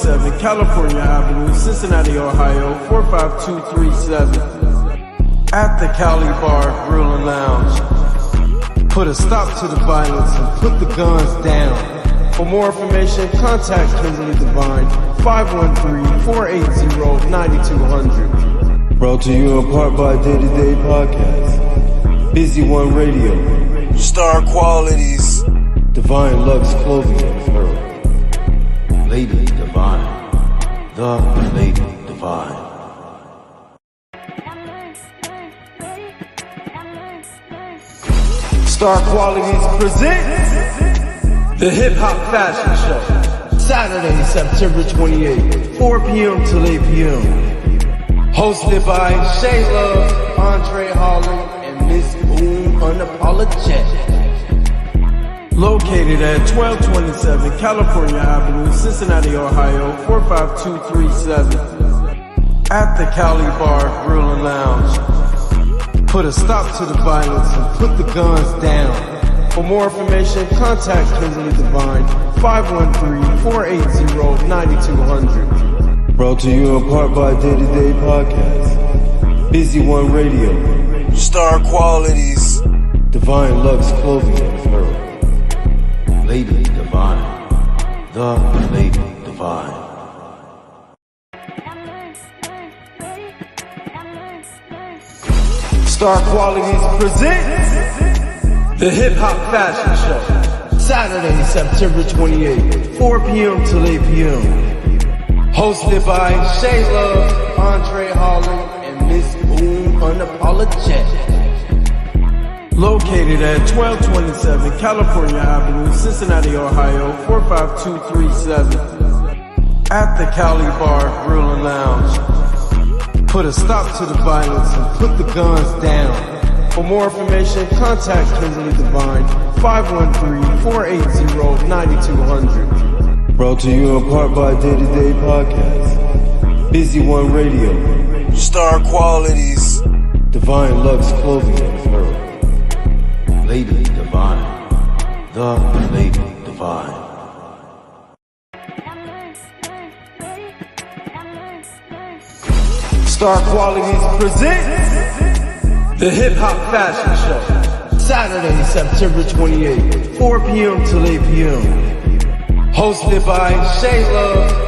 1227 California Avenue, Cincinnati, Ohio, 45237. At the Cali Bar, Grill and Lounge. Put a stop to the violence and put the guns down. For more information, contact Lady Devine, 513-480-9200. Brought to you in part by Day to Day Podcast, Busy One Radio, Star Qualities, Divine Lux Clothing Apparel, Lady Devine, the Lady Devine. Star Qualities presents the Hip Hop Fashion Show, Saturday, September 28th, 4 p.m. till 8 p.m. Hosted by Shay, Andre Holland, and Miss Boom Unapologetic. Located at 1227 California Avenue, Cincinnati, Ohio, 45237. At the Cali Bar, Grill and Lounge. Put a stop to the violence and put the guns down. For more information, contact Lady Devine, 513-480-9200. Brought to you in part by Day to Day Podcast, Busy One Radio, Star Qualities, Divine Lux Clothing Apparel, Lady Devine, the Lady Devine. Star Qualities presents the Hip Hop Fashion Show, Saturday, September 28th, 4 p.m. till 8 p.m. Hosted by Shay, Andre Holland, and Miss Boom Unapologetic. Located at 1227 California Avenue, Cincinnati, Ohio, 45237. At the Cali Bar, Grill and Lounge. Put a stop to the violence and put the guns down. For more information, contact Lady Devine, 513-480-9200. Brought to you in part by Day to Day Podcast, Busy One Radio, Star Qualities, Divine Lux Clothing Apparel, Lady Devine, the Lady Devine. Star Qualities presents the Hip Hop Fashion Show, Saturday, September 28th, 4 p.m. till 8 p.m. Hosted by Shay,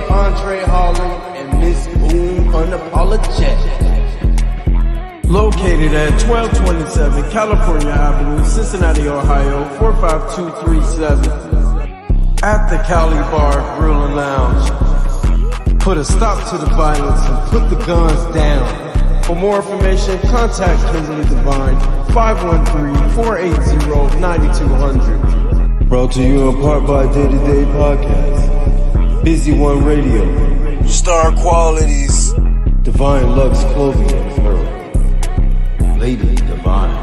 Andre Holland, and Miss Boom Unapologetic. Located at 1227 California Avenue, Cincinnati, Ohio, 45237. At the Cali Bar, Grill and Lounge. Put a stop to the violence and put the guns down. For more information, contact Lady Devine, 513-480-9200. Brought to you in part by Day to Day Podcast, Busy One Radio, Star Qualities, Divine Lux Clothing Apparel, Lady Devine,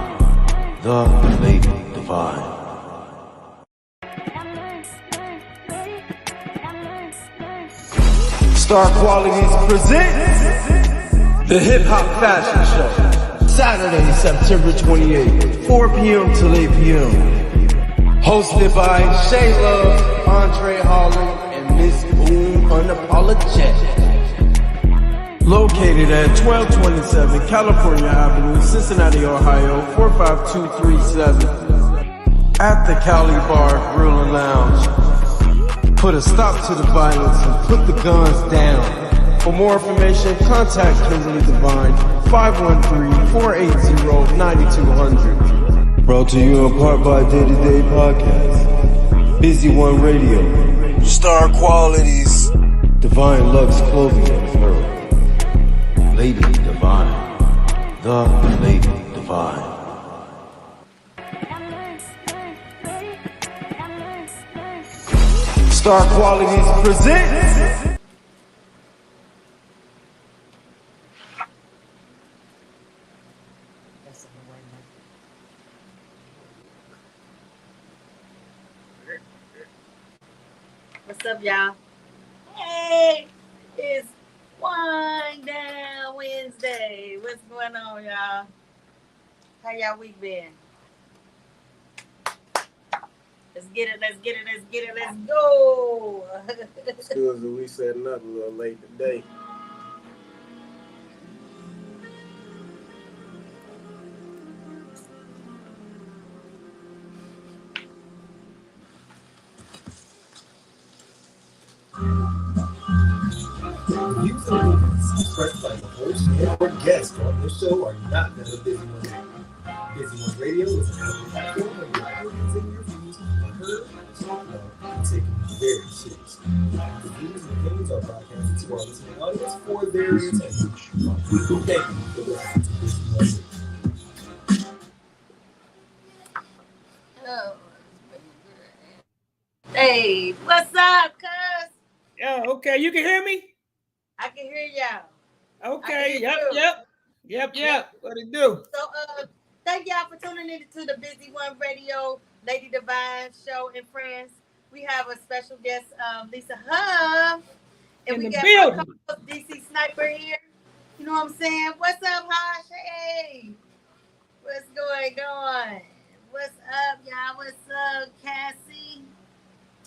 the Lady Devine. Star Qualities presents the Hip Hop Fashion Show, Saturday, September 28th, 4 p.m. till 8 p.m. Hosted by Shay, Andre Holland, and Miss Boom Unapologetic. Located at 1227 California Avenue, Cincinnati, Ohio, 45237. At the Cali Bar, Grill and Lounge. Put a stop to the violence and put the guns down. For more information, contact Lady Devine, 513-480-9200. Brought to you in part by Day to Day Podcast, Busy One Radio, Star Qualities, Divine Lux Clothing Apparel, Lady Devine, the Lady Devine. Star Qualities presents What's up, y'all? Hey, it's Wind Down Wednesday. What's going on, y'all? How y'all week been? Let's get it. Let's get it. Let's get it. Let's go. Excuse me, we setting up a little late today. The views and opinions expressed by the host and or guests on this show are not that of Busy One Radio. Busy One Radio is an outlet platform where your opinions and your views are heard, talked about, and taken very seriously. The views and opinions are broadcasted to our listening audience for their entertainment. Thank you for listening to Busy One Radio. Oh, hey, what's up, cuz? Oh, okay. You can hear me? I can hear y'all. Okay. Hear Yep. What it do? So, thank y'all for tuning in to the Busy One Radio, Lady Devine Show and Friends. We have a special guest, Lisa Huff, and we got my co-host DC Snipper here. You know what I'm saying? What's up, hi, Shay? What's going on? What's up, y'all? What's up, Cassie?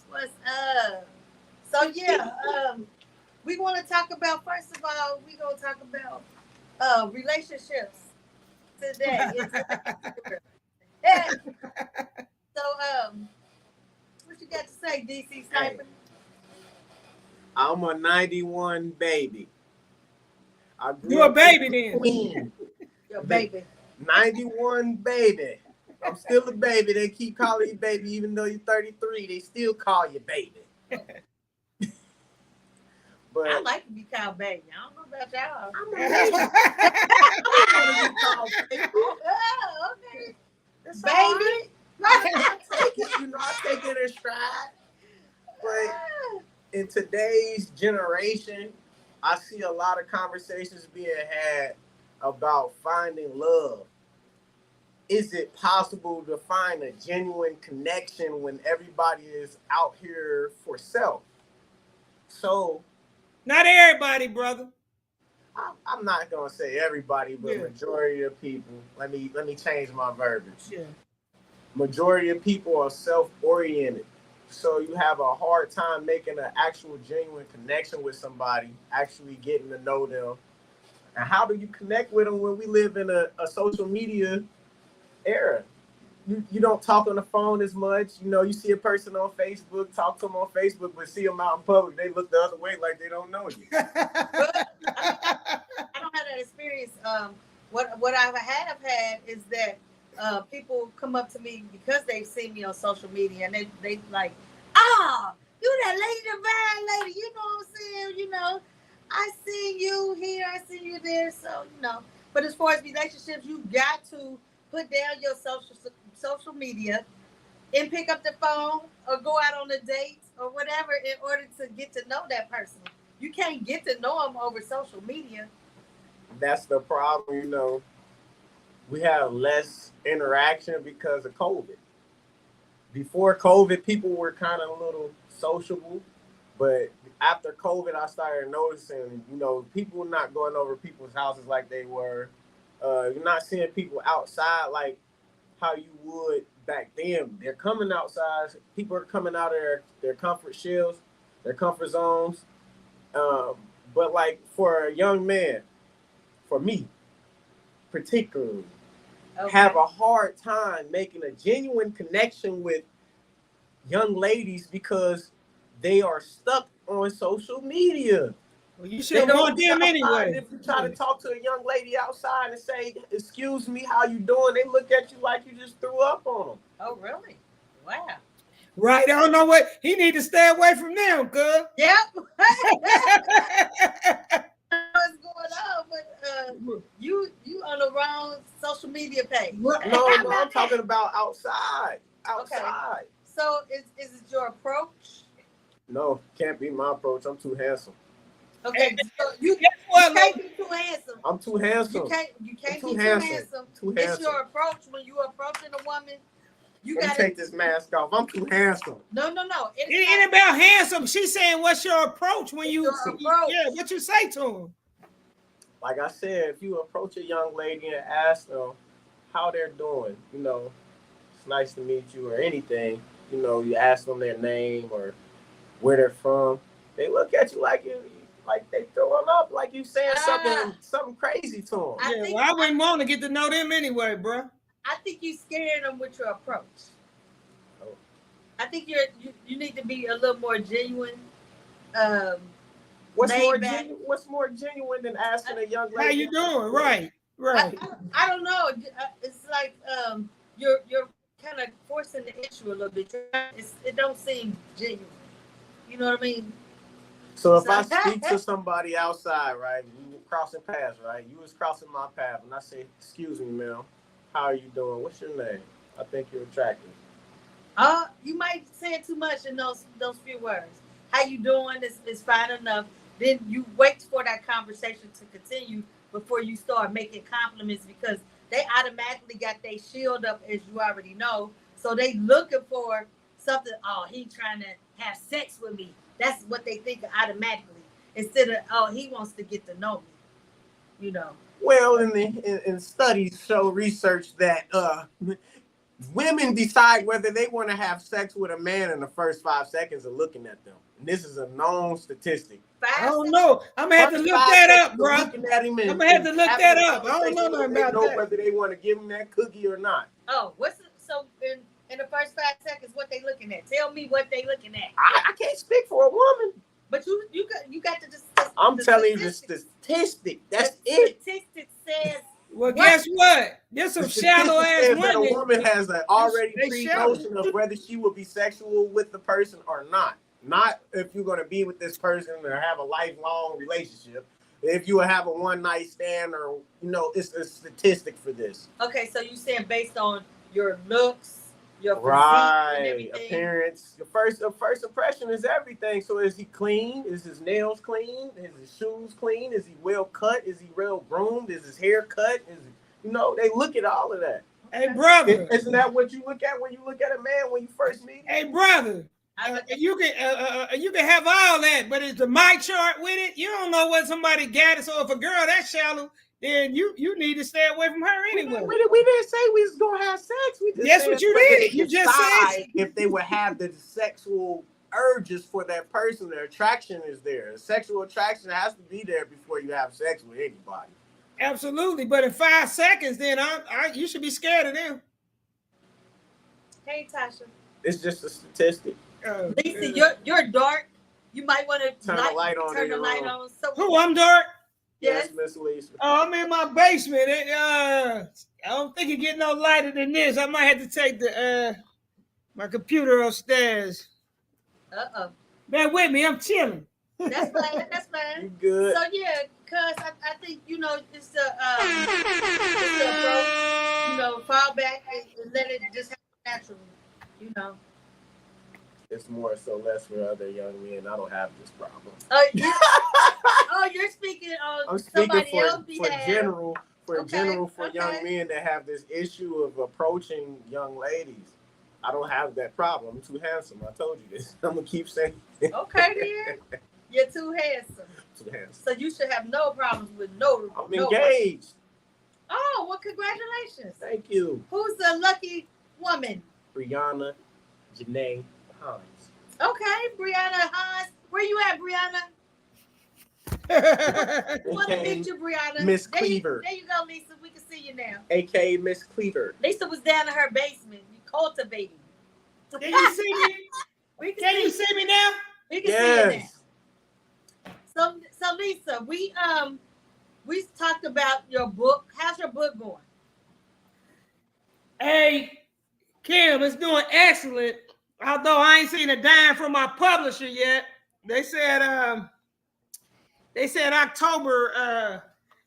What's up? So yeah, we want to talk about, first of all, we're going to talk about relationships today. Yeah. So, what you got to say, DC Sniper? I'm a 91 baby. You a baby then? Your baby. 91 baby. I'm still a baby. They keep calling you baby even though you're 33. They still call you baby. But I like to be called baby. I don't know about y'all. Oh, okay. it's Baby. I take it, I take it in stride. But in today's generation, I see a lot of conversations being had about finding love. Is it possible to find a genuine connection when everybody is out here for self? So, not everybody, brother. I'm not gonna say everybody, but majority of people. Let me change my verbiage. Yeah. Majority of people are self-oriented, so you have a hard time making an actual genuine connection with somebody, actually getting to know them. And how do you connect with them when we live in a social media era? You don't talk on the phone as much. You see a person on Facebook, talk to them on Facebook, but see them out in public, they look the other way like they don't know you. I don't have that experience. What I have had is that people come up to me because they've seen me on social media and they like, you that Lady Devine lady, you know what I'm saying? I see you here, I see you there. So, but as far as relationships, you got to put down your social media and pick up the phone or go out on a date or whatever in order to get to know that person. You can't get to know them over social media. That's the problem, we have less interaction because of COVID. Before COVID, people were kind of a little sociable, but after COVID, I started noticing, people not going over people's houses like they were. You're not seeing people outside like how you would back then. They're coming outside. People are coming out of their comfort shells, their comfort zones. But like for a young man, for me particularly, have a hard time making a genuine connection with young ladies because they are stuck on social media. Well, you should want them anyway. If you try to talk to a young lady outside and say, "Excuse me, how you doing?" they look at you like you just threw up on them. Oh, really? Wow. Right. I don't know what he need to stay away from them, cuz. Yep. What's going on? But you on the wrong social media page. No, I'm talking about outside. Outside. Okay. So is it your approach? No, can't be my approach. I'm too handsome. Okay, so you can't be too handsome. I'm too handsome. You can't be too handsome. Too it's handsome. your approach when you approaching a woman. You gotta take this mask off. I'm too handsome. No. It ain't about handsome. She's saying, what's your approach when you yeah, what you say to him? Like I said, if you approach a young lady and ask them how they're doing, it's nice to meet you or anything, you ask them their name or where they're from, they look at you like they throwing up, like you saying something crazy to them. I wouldn't want to get to know them anyway, bro. I think you scaring them with your approach. Oh. I think you need to be a little more genuine. What's more genuine than asking a young lady? How you doing? Right. I don't know. It's like you're kind of forcing the issue a little bit. It don't seem genuine. You know what I mean? So if I speak to somebody outside, right, we were crossing paths, right? You was crossing my path, and I say, "Excuse me, ma'am, how are you doing? What's your name? I think you're attractive." You might say it too much in those few words. How you doing is fine enough. Then you wait for that conversation to continue before you start making compliments, because they automatically got their shield up, as you already know. So they looking for something. Oh, he trying to have sex with me. That's what they think automatically, instead of, he wants to get to know me. Well, in studies show research that women decide whether they want to have sex with a man in the first 5 seconds of looking at them. And this is a known statistic. I don't know. I'm gonna have to look that up, bro. I'm gonna have to look that up. I don't know nothing about that. Whether they want to give him that cookie or not. Oh, so in the first 5 seconds, what they looking at? Tell me what they looking at. I can't speak for a woman. But you got to just. I'm telling you the statistic. That's it. Statistic says. Well, guess what? There's some shallow ass women. That a woman has an already pre-notion of whether she will be sexual with the person or not. Not if you're going to be with this person or have a lifelong relationship. If you have a one night stand, or it's a statistic for this. Okay, so you saying based on your looks, your physique, and everything. Appearance. The first impression is everything. So is he clean? Is his nails clean? Is his shoes clean? Is he well cut? Is he well groomed? Is his hair cut? They look at all of that. Hey, brother. Isn't that what you look at when you look at a man when you first meet him? Hey, brother. You can have all that, but is the mic chart with it? You don't know what somebody got. So if a girl that's shallow, then you need to stay away from her anyway. We didn't say we was gonna have sex. We just that's what you did. You just said if they would have the sexual urges for that person, their attraction is there. The sexual attraction has to be there before you have sex with anybody. Absolutely, but in 5 seconds, then you should be scared of them. Hey, Tasha. It's just a statistic. Lisa, you're dark. You might want to turn the light on. So who? I'm dark. Yes, Miss Lisa. Oh, I'm in my basement. I don't think it get no lighter than this. I might have to take my computer upstairs. Bear with me. I'm chilling. That's fine. You good? So yeah, cause I think it's the approach. Fall back and let it just happen naturally. It's more so less for other young men. I don't have this problem. You're speaking on I'm speaking somebody else's behalf. For young men that have this issue of approaching young ladies. I don't have that problem. I'm too handsome. I told you this. I'm gonna keep saying it. Okay, then. You're too handsome. Too handsome. So you should have no problems with no. I'm engaged. Oh, well, congratulations. Thank you. Who's the lucky woman? Brianna Janae Hines. Okay, Brianna Hines. Where you at, Brianna? Want to meet you, Brianna. Miss Cleaver. There you go, Lisa. We can see you now. A.K.A. Miss Cleaver. Lisa was down in her basement. You cultivating. Can you see me? Can you see me now? We can see you now. So Lisa, we talked about your book. How's your book going? Hey, Kim, it's doing excellent. Although I ain't seen a dime from my publisher yet. They said October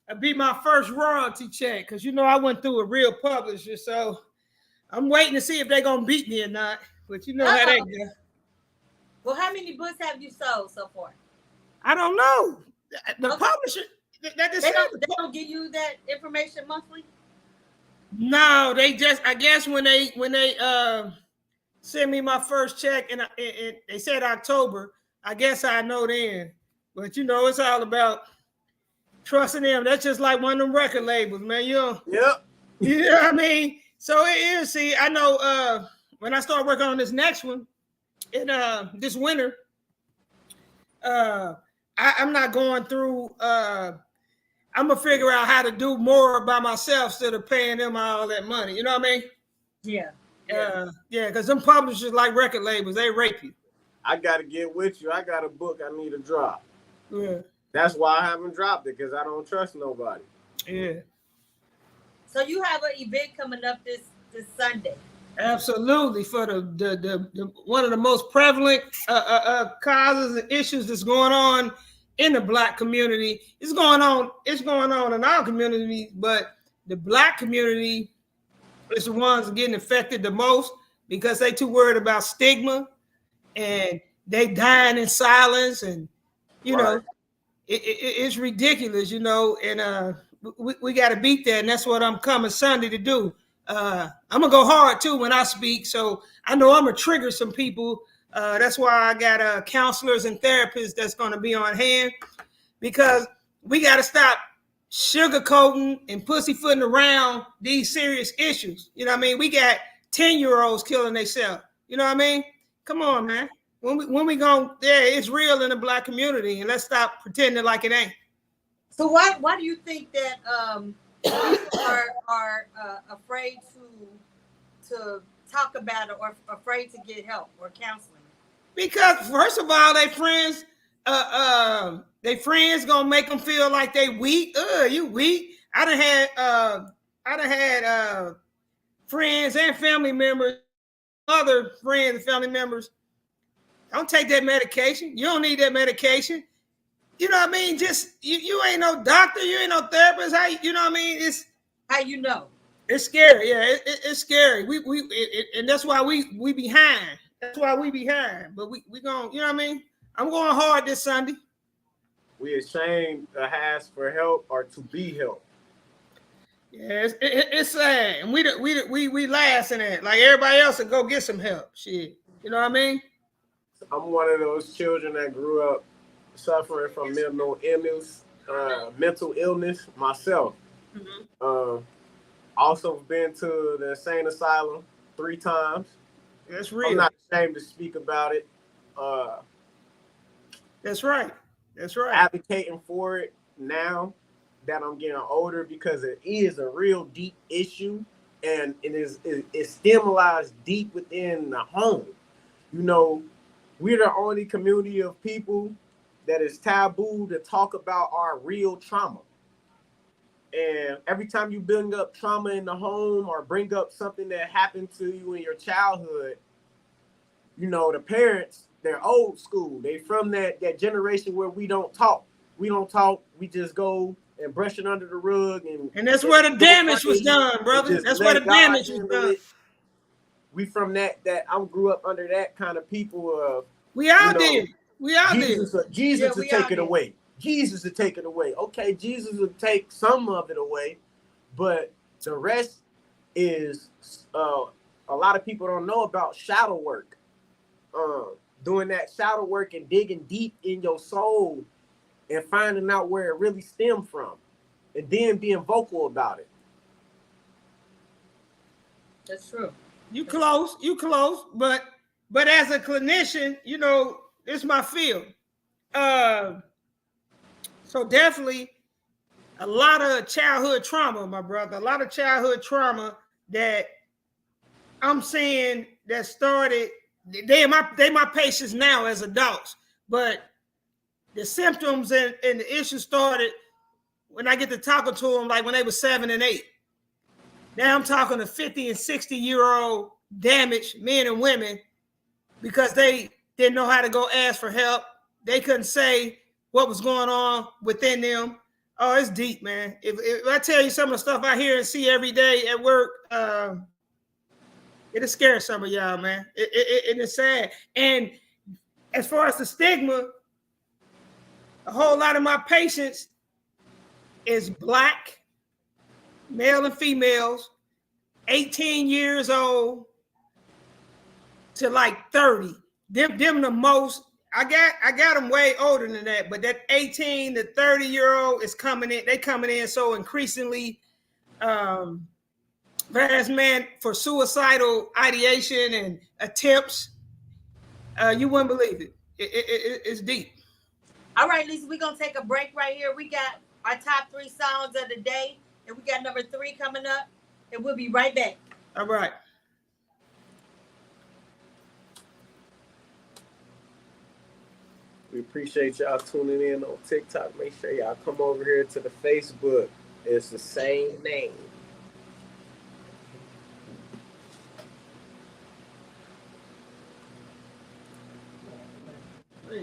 would be my first royalty check, because I went through a real publisher, so I'm waiting to see if they're gonna beat me or not. But how that go. Well, how many books have you sold so far? I don't know. The publisher they don't give you that information monthly. No, they just, I guess when they send me my first check and they said October, I guess I know then. But it's all about trusting them. That's just like one of them record labels, man. Yep. You know what I mean? So it is. See, I know when I start working on this next one, in this winter, I'm not going through. I'm gonna figure out how to do more by myself instead of paying them all that money. You know what I mean? Yeah. Yeah, because them publishers like record labels, they rape you. I gotta get with you. I got a book I need to drop. Yeah. That's why I haven't dropped it, because I don't trust nobody. Yeah. So you have an event coming up this Sunday. Absolutely, for the one of the most prevalent causes and issues that's going on in the Black community. It's going on in our community, but the Black community is the ones getting affected the most because they too worried about stigma and they dying in silence, and you know it's ridiculous, you know, and we got to beat that, and that's what I'm coming Sunday to do. I'm gonna go hard too when I speak, so I know I'm gonna trigger some people. That's why I got counselors and therapists that's gonna be on hand, because we got to stop sugarcoating and pussyfooting around these serious issues. You know what I mean? We got 10-year-olds killing themselves. You know what I mean? Come on, man. When we go there, it's real in the Black community, and let's stop pretending like it ain't. So why do you think that people are afraid to talk about it, or afraid to get help or counseling? Because first of all, they friends gonna make them feel like they weak. You weak. I done had friends and family members, other friends and family members. Don't take that medication. You don't need that medication. You know what I mean? Just you ain't no doctor. You ain't no therapist. How you know what I mean? It's how you know. It's scary. Yeah, it's scary. And that's why we behind. That's why we behind. But we going. You know what I mean? I'm going hard this Sunday. We ashamed to ask for help or to be helped. Yeah, it's sad, and we laughing at it. Like everybody else and go get some help. Shit, you know what I mean? I'm one of those children that grew up suffering from mental illness myself. Mm-hmm. Also been to the insane asylum 3 times. That's real. I'm not ashamed to speak about it. That's right. That's right. Advocating for it now that I'm getting older, because it is a real deep issue, and it stimulates deep within the home. You know, we're the only community of people that is taboo to talk about our real trauma. And every time you bring up trauma in the home or bring up something that happened to you in your childhood, you know, the parents, they're old school. They from that generation where we don't talk. We just go and brush it under the rug. And that's where the damage was done, brother. That's where the damage was done. We from that I grew up under that kind of people. We all did. We all did. Jesus will take it away. Jesus will take it away. Okay, Jesus will take some of it away, but the rest is a lot of people don't know about shadow work. Doing that shadow work and digging deep in your soul and finding out where it really stemmed from, and then being vocal about it. That's true. You close, but as a clinician, you know, it's my field. So definitely a lot of childhood trauma, my brother, a lot of childhood trauma that I'm saying that started, they my patients now as adults, but the symptoms and the issues started when I get to talking to them, like when they were 7 and 8. Now I'm talking to 50 and 60-year-old damaged men and women because they didn't know how to go ask for help. They couldn't say what was going on within them. Oh, it's deep, man. If I tell you some of the stuff I hear and see every day at work, it'll scare some of y'all, man. It is sad. And as far as the stigma, a whole lot of my patients is Black, male and females, 18 years old to like 30. Them the most. I got them way older than that, but that 18 to 30-year-old is coming in. They coming in so increasingly harassment for suicidal ideation and attempts. You wouldn't believe it. It's deep. All right, Lisa, we're going to take a break right here. We got our top 3 songs of the day, and we got number 3 coming up, and we'll be right back. All right. We appreciate y'all tuning in on TikTok. Make sure y'all come over here to the Facebook. It's the same name. So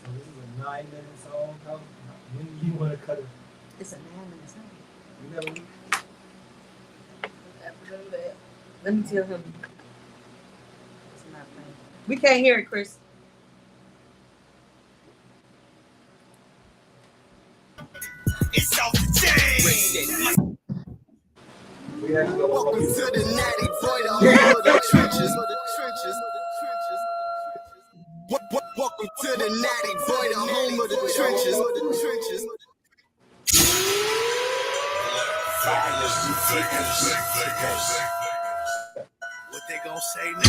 this is a 9-minute song. When do you want to cut it? It's a 9-minute song. You never knew? Let me tell him. It's not playing. We can't hear it, Chris. It's off the chain. Welcome to the natty boy, the home of the trenches. Welcome to the natty boy, the home of the trenches. What they gonna say now?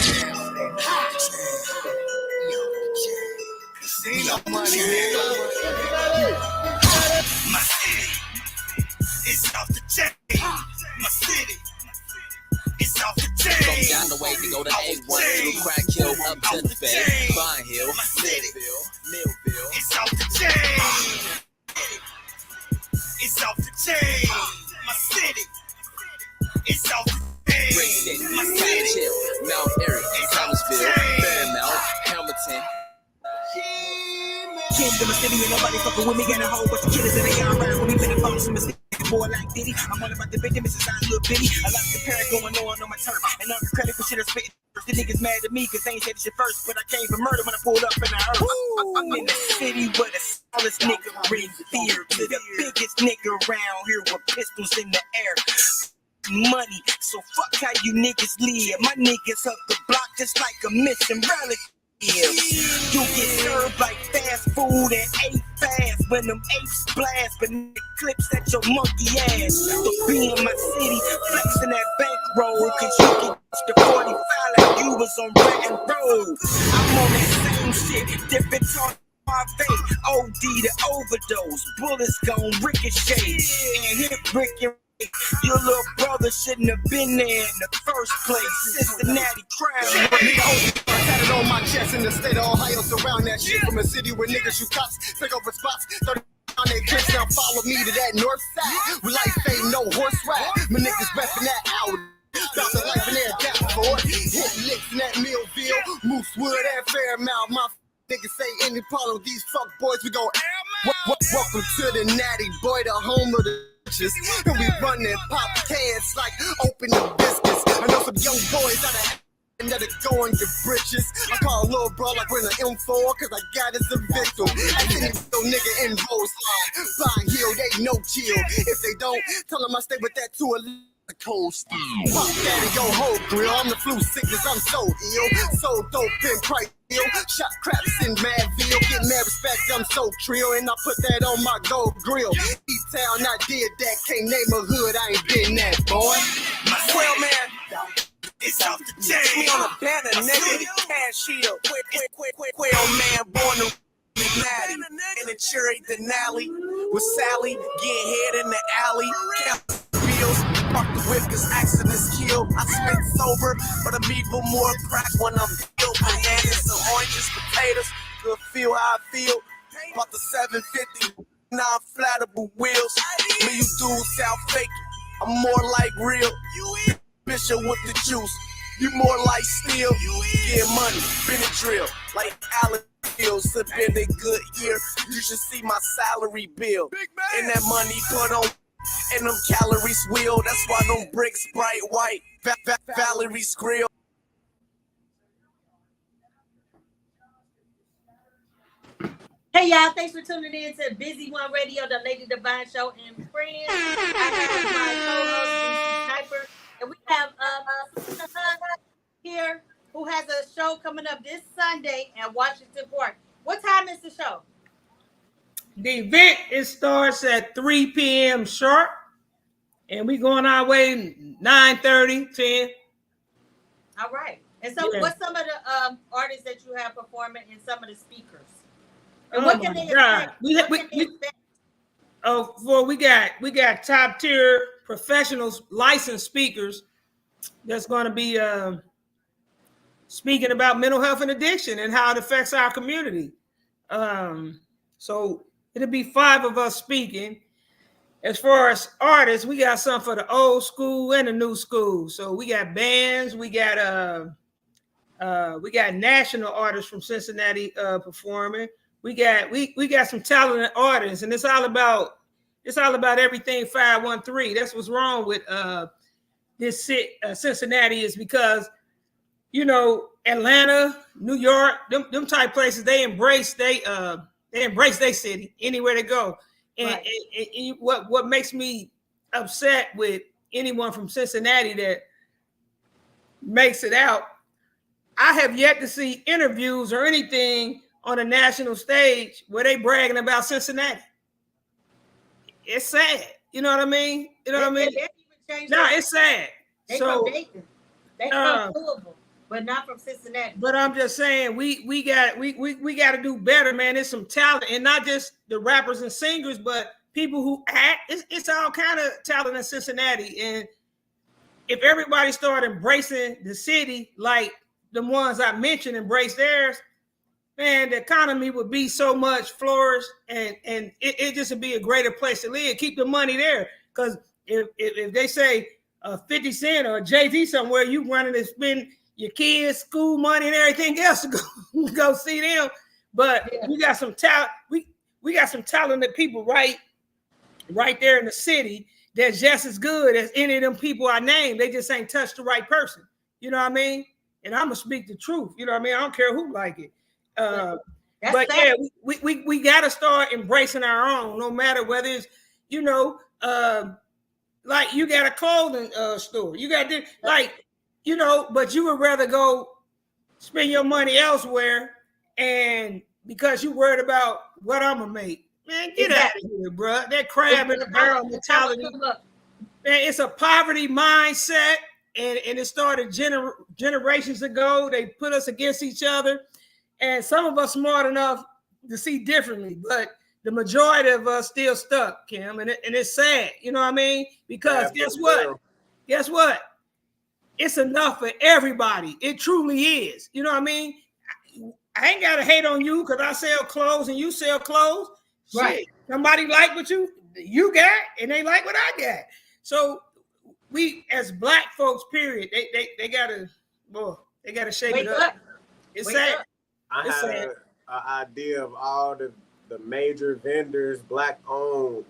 Casino money, nigga. My city, it's off the chain. My city, it's off the chain. From down the way to go to A1 to Crack Hill up to the Bay, Vine Hill, Millville. It's off the chain. It's off the chain. My city, it's off the chain. My city, Chill, Mount Airy, Thomasville, Fairmount, Hamilton. Kids in the city and nobody fucking with me. Got a whole bunch of killers and they all ride with me. Been a boss in the city, boy like Diddy. I'm all about the victim, it's a little bitty. A lot of comparing going on my turf. And I'm credit for shit I spit. The niggas mad at me cause they ain't said shit first. But I came for murder when I pulled up and I heard. I'm in the city where the smallest nigga bring fear to the biggest nigga around here with pistols in the air. Money, so fuck how you niggas live. My niggas up the block just like a missing relic. You get served like fast food and ate fast when them apes blast, but nigga clips at your monkey ass. So be in my city, flexing that bankroll, cause you can catch the 45 like you was on Baton Road. I'm on that same shit, different talk. OD to overdose, bullets gon' ricochet and hit brick and your little brother shouldn't have been there in the first place. Cincinnati crown. Tatted on my chest in the state of Ohio, surround that shit from a city where niggas shoot cops, take over spots, 30 on their clips, now follow me to that north side. Where life ain't no horse ride, my niggas reppin' that out. Bout the life in there, gap for it. Hit licks in that Millville, Moosewood and Fairmount. My niggas say any problem with these fuck boys, we gon' welcome to the natty boy, the home of the and we running pop cans like open the biscuits. I know some young boys that'll go on your britches. I call a little bro like we're in an M4 cause I got as a victim. I think it's no nigga in Roseline. Vine Hill, they no chill. If they don't, tell them I stay with that too. A cold steel. Pop daddy, yo, whole grill. I'm the flu sickness, I'm so ill. So dope in price deal. Shot craps in Madville. Get mad respect, I'm so trill. And I put that on my gold grill. E-Town, I did that. Can't name a hood, I ain't been that, boy. Well, man, it's off the chain. Me on a banner, nigga. Cash shield. Quail man, born to Natty. In a cherry Denali with Sally. Getting head in the alley. Fuck the whip, cause accidents kill. I spit sober, but I'm even more crack when I'm ill. Bananas and oranges, potatoes, to feel how I feel. About the 750, non-flattable wheels. Me, you dudes sound fake, I'm more like real. Bishop with the juice, you more like steel. Get money, Benadryl, like Allen Hills. Have been a good year, you should see my salary bill. And that money put on. And them calories wheel, that's why them bricks bright white. Valerie's grill. Hey y'all, thanks for tuning in to Busy One Radio, the Lady Devine Show and Friends. I have my co-host DC Snipper, and we have here who has a show coming up this Sunday in Washington Park. What time is the show? The event starts at 3 p.m. sharp, and we going our way 9:30, 10. All right. And so, what's some of the artists that you have performing and some of the speakers? And what can they expect? We got top tier professionals, licensed speakers that's going to be speaking about mental health and addiction and how it affects our community. So it'll be 5 of us speaking. As far as artists, we got some for the old school and the new school. So we got bands, we got national artists from Cincinnati performing. We got some talented artists, and it's all about everything 513. That's what's wrong with this Cincinnati, is because, you know, Atlanta, New York, them type places, they embrace their city anywhere they go. And, right. and what makes me upset with anyone from Cincinnati that makes it out, I have yet to see interviews or anything on a national stage where they bragging about Cincinnati. It's sad. You know what I mean? You know what I mean? No, it's sad. They from Dayton. They from Louisville, but not from Cincinnati. But I'm just saying, we got to do better, man. There's some talent, and not just the rappers and singers, but people who act. It's all kind of talent in Cincinnati. And if everybody started embracing the city like the ones I mentioned embrace theirs, man, the economy would be so much flourished, and it just would be a greater place to live. Keep the money there, because if they say 50 Cent or Jay-Z somewhere, you running to spend your kids' school money and everything else to go see them. But we got some talent. We got some talented people right there in the city that's just as good as any of them people I named. They just ain't touched the right person. You know what I mean? And I'm gonna speak the truth. You know what I mean? I don't care who like it. But yeah, we gotta start embracing our own, no matter whether it's, you know, like you got a clothing store. You got to, like, you know, but you would rather go spend your money elsewhere, and because you worried about what I'm gonna make. Man, get out of here, bro. That crab in the barrel mentality. Man, it's a poverty mindset, and it started generations ago. They put us against each other, and some of us smart enough to see differently, but the majority of us still stuck, Kim, and it's sad. You know what I mean? Because guess what? Guess what? It's enough for everybody. It truly is. You know what I mean? I ain't got to hate on you because I sell clothes and you sell clothes. Right. Shit, somebody like what you got, and they like what I got. So we, as Black folks, period, they gotta shake it up. It's sad. I had an idea of all the major vendors, Black owned.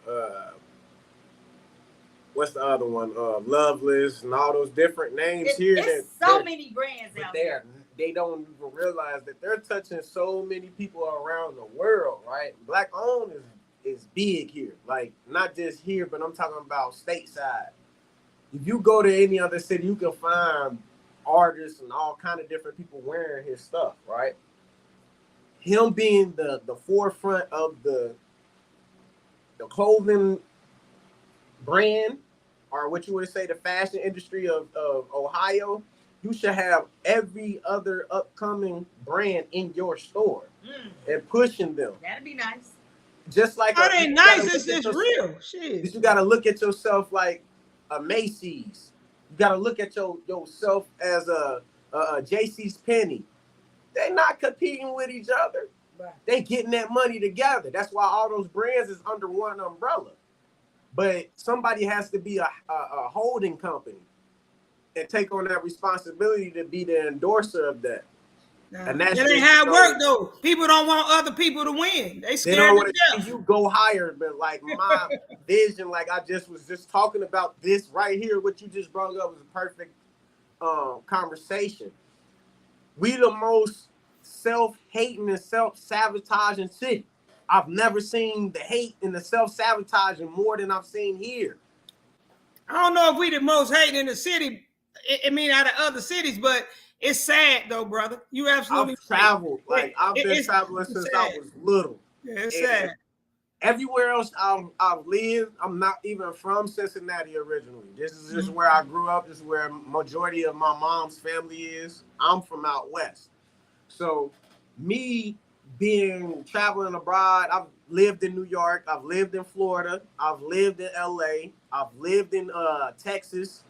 What's the other one? Loveless and all those different names here. There's so many brands out there. They don't even realize that they're touching so many people around the world, right? Black owned is big here. Like, not just here, but I'm talking about stateside. If you go to any other city, you can find artists and all kind of different people wearing his stuff, right? Him being the forefront of the clothing brand, or what you would say the fashion industry of Ohio, you should have every other upcoming brand in your store and pushing them. That'd be nice. Just like that ain't nice, it's just real. Shit. You gotta look at yourself like a Macy's. You gotta look at yourself as a JC's Penney. They're not competing with each other. Right. They getting that money together. That's why all those brands is under one umbrella. But somebody has to be a holding company and take on that responsibility to be the endorser of that. And that's that ain't how it work though. People don't want other people to win. They don't want to see you go higher. But like my vision, like I was just talking about this right here. What you just brought up was a perfect conversation. We the most self-hating and self-sabotaging city. I've never seen the hate and the self-sabotaging more than I've seen here. I don't know if we the most hating in the city, I mean, out of other cities, but it's sad though, brother. You absolutely I've traveled. Like I've been traveling since I was little. Yeah, it's And sad. everywhere else I've lived, I'm not even from Cincinnati originally. This is just where I grew up. This is where majority of my mom's family is. I'm from out west. So me being traveling abroad, I've lived in New York, I've lived in Florida, I've lived in LA, I've lived in Texas.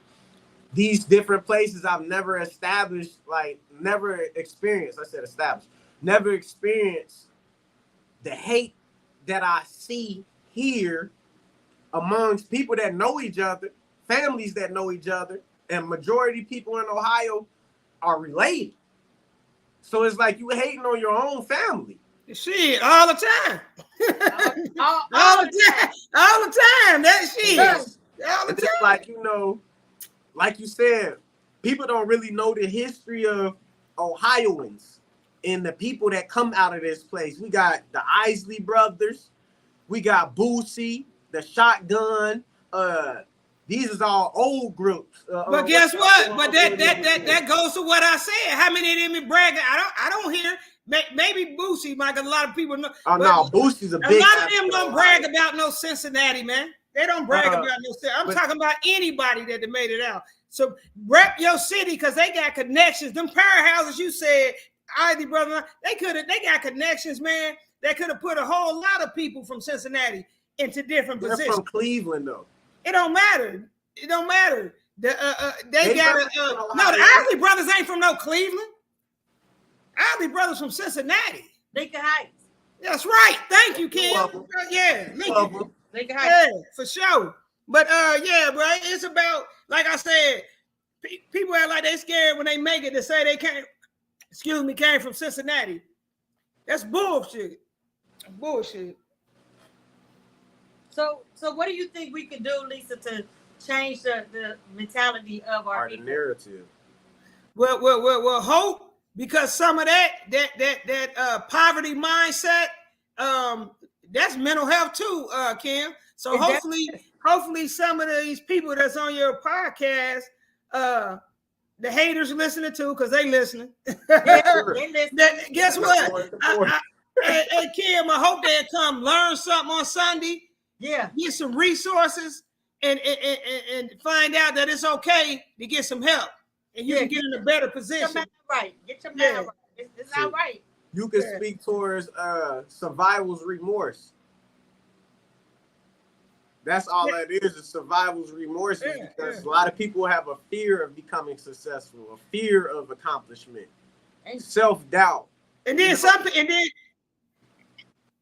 These different places I've never established, like never experienced. I said established, never experienced the hate that I see here amongst people that know each other, families that know each other, and majority people in Ohio are related. So it's like you hating on your own family. Shit, all the time. all the time. All the time. That shit. Yes. All the time. Like, you know, like you said, people don't really know the history of Ohioans and the people that come out of this place. We got the Isley brothers. We got Boosie, the Shotgun. These is all old groups. But guess what? But that goes to what I said. How many of them bragging? I don't hear. Maybe Boosie, like a lot of people know. Oh no, Boosie's a big. A lot of them don't brag about no Cincinnati, man. They don't brag about no city. I'm talking about anybody that made it out. So rep your city because they got connections. Them powerhouses you said, Ivy brother, they got connections, man. They could have put a whole lot of people from Cincinnati into different positions. They're from Cleveland though. It don't matter. It don't matter. They got no. The Isley brothers ain't from no Cleveland. Isley brothers from Cincinnati. Lincoln Heights. That's right. Thank you, Kim. Yeah, Lincoln Heights. Yeah, for sure. But yeah, bro, it's about, like I said, people act like they scared when they make it to say they came from Cincinnati. That's bullshit. Bullshit. So what do you think we can do, Lisa, to change the mentality of our people? narrative? Well, hope, because some of that poverty mindset, that's mental health too, Kim. So hopefully some of these people that's on your podcast, the haters listening to, because they listening. They listening. Guess what? Hey Kim, I hope they come learn something on Sunday. Yeah, get some resources and find out that it's okay to get some help, and you can get in a better position. Get your mind right. It's all right. You can speak towards survival's remorse. That's all that is survival's remorse, because a lot of people have a fear of becoming successful, a fear of accomplishment, self-doubt. And then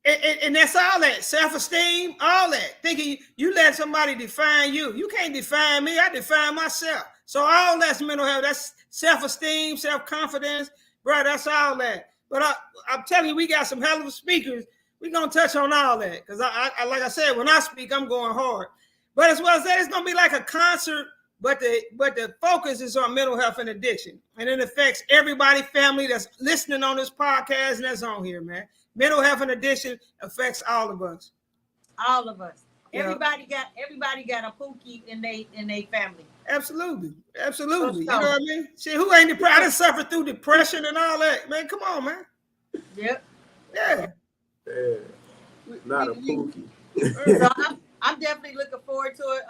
and that's all that self-esteem, all that. Thinking you let somebody define you. You can't define me. I define myself. So all that's mental health. That's self-esteem, self-confidence, bro. That's all that. But I'm telling you, we got some hell of speakers. We're gonna touch on all that because I like I said, when I speak, I'm going hard. But as well as that, it's gonna be like a concert. But the focus is on mental health and addiction, and it affects everybody, family that's listening on this podcast and that's on here, man. Mental health and addiction affects all of us. All of us. Everybody got a pookie in they family. Absolutely. You know what I mean? See, who ain't depressed? I done suffered through depression and all that, man. Come on, man. Yep. Yeah. Not a pookie. So I'm definitely looking forward to it.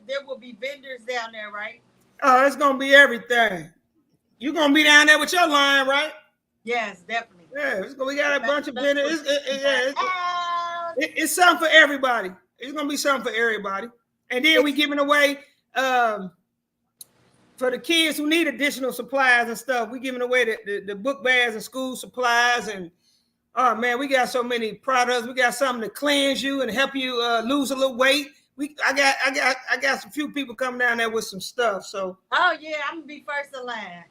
There will be vendors down there, right? Oh, it's gonna be everything. You're gonna be down there with your line, right? Yes, definitely. Yeah, we got a bunch of vendors. It's something for everybody. It's gonna be something for everybody. And then we giving away for the kids who need additional supplies and stuff. We giving away the book bags and school supplies, and oh man, we got so many products. We got something to cleanse you and help you lose a little weight. I got some few people coming down there with some stuff. So oh yeah, I'm gonna be first in line.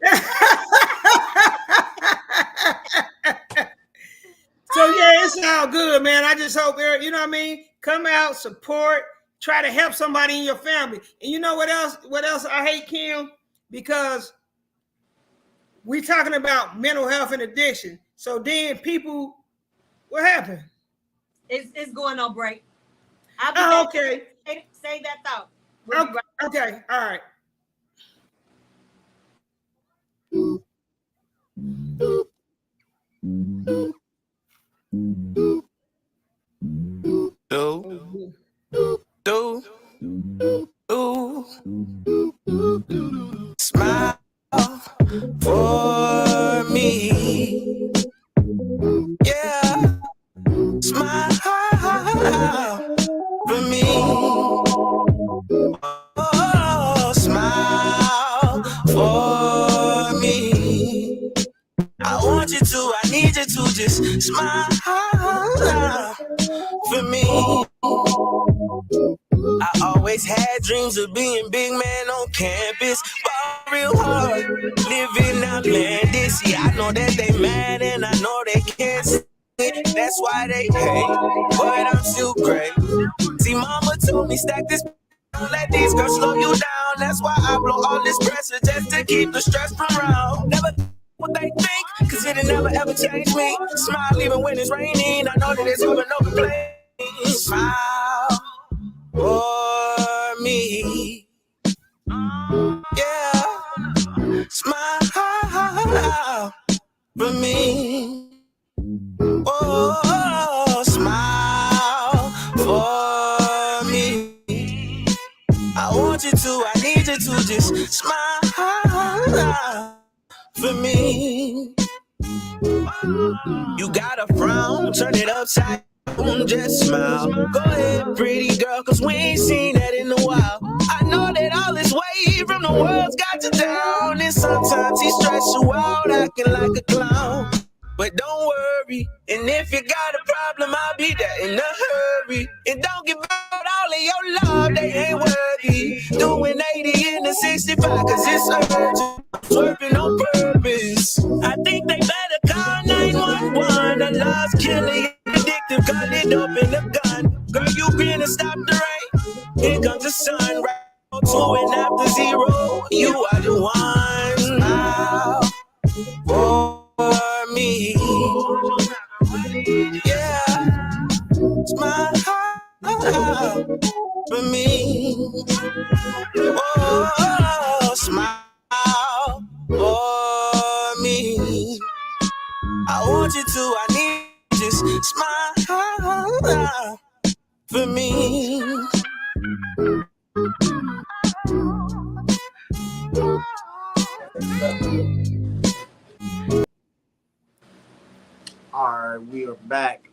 So yeah, it's all good, man. I just hope you know what I mean. Come out, support, try to help somebody in your family. And you know what else? What else I hate, Kim? Because we talking about mental health and addiction. So then people, what happened? It's going on break. Okay. Say that thought. Okay. All right. Smile for me. Yeah. Smile for me. Oh, smile for me. I want you to, I need you to just smile for me. I always had dreams of being big man on campus, but real hard, living outlandish. See, I know that they mad and I know they can't see it. That's why they hate, but I'm still great. See, mama told me stack this, don't let these girls slow you down. That's why I blow all this pressure just to keep the stress from around. Never what they think, cause it'll never ever change me. Smile even when it's raining, I know that it's over no complaint. Smile for me. Yeah. Smile for me. Oh, smile for me. I want you to, I need you to just smile for me. You got a frown, turn it upside down, just smile. Go ahead, pretty girl, cause we ain't seen that in a while. I know that all this weight from the world's got you down, and sometimes he stress you out, acting like a clown. But don't worry, and if you got a problem, I'll be there in a hurry. And don't give out all of your love, they ain't worthy. Doing 80 in the 65, cause it's urgent. Swerving on purpose. I think they better call 911. The love's killing, addictive, cut it up in the gun. Girl, you been to stop the rain. Here comes the sun, right on 2 and after 0. You are the one. Smile for me. Yeah. Smile for me. Oh, smile for me. I want you to, I need you just smile for me. All right, we are back.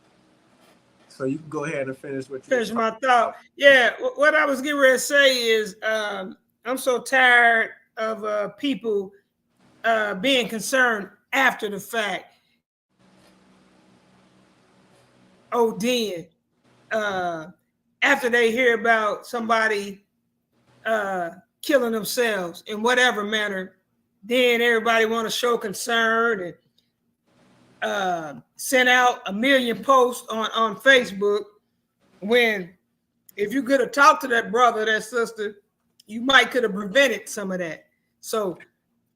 So you can go ahead and finish what you finish my thought. Yeah, what I was getting ready to say is I'm so tired of people being concerned after the fact. ODing after they hear about somebody killing themselves in whatever manner, then everybody want to show concern and send out a million posts on Facebook, when if you could have talked to that brother, that sister, you might could have prevented some of that. So